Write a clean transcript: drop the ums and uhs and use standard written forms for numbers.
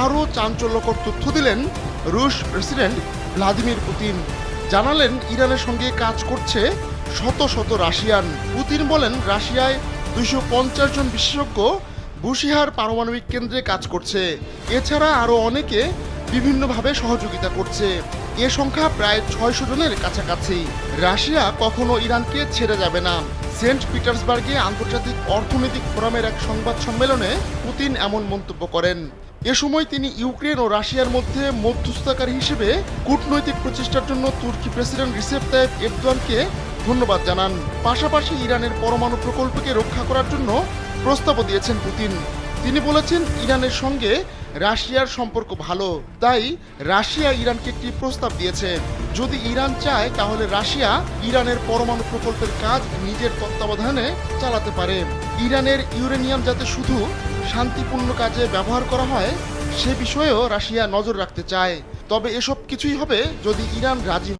আরও চাঞ্চল্যকর তথ্য দিলেন রুশ প্রেসিডেন্ট ভ্লাদিমির পুতিন। জানালেন ইরানের সঙ্গে কাজ করছে শত শত রাশিয়ান। পুতিন বলেন রাশিয়ায় 250 জন বিশেষজ্ঞ বুশিহার পারমাণবিক কেন্দ্রে কাজ করছে। এছাড়া আরও অনেকে বিভিন্নভাবে সহযোগিতা করছে। এ সংখ্যা প্রায় 600 জনের কাছাকাছি। রাশিয়া কখনো ইরানকে ছেড়ে যাবে না। সেন্ট পিটার্সবার্গে আন্তর্জাতিক অর্থনৈতিক ফোরামের এক সংবাদ সম্মেলনে পুতিন এমন মন্তব্য করেন। এ সময় তিনি ইউক্রেন ও রাশিয়ার মধ্যে মধ্যস্থতাকারী হিসেবে কূটনৈতিক প্রচেষ্টার জন্য তুর্কি প্রেসিডেন্ট রিসেপ তাইয়েপ এরদোয়ানকে ধন্যবাদ জানান। পাশাপাশি ইরানের পরমাণু প্রকল্পকে রক্ষা করার জন্য প্রস্তাবও দিয়েছেন পুতিন। তিনি বলেছেন ইরানের সঙ্গে রাশিয়ার সম্পর্ক ভালো, তাই রাশিয়া ইরানকে একটি প্রস্তাব দিয়েছে। যদি ইরান চায় তাহলে রাশিয়া ইরানের পরমাণু প্রকল্পের কাজ নিজের তত্ত্বাবধানে চালাতে পারে। ইরানের ইউরেনিয়াম যাতে শুধু শান্তিপূর্ণ কাজে ব্যবহার করা হয় সে বিষয়েও রাশিয়া নজর রাখতে চায়। তবে এসব কিছুই হবে যদি ইরান রাজি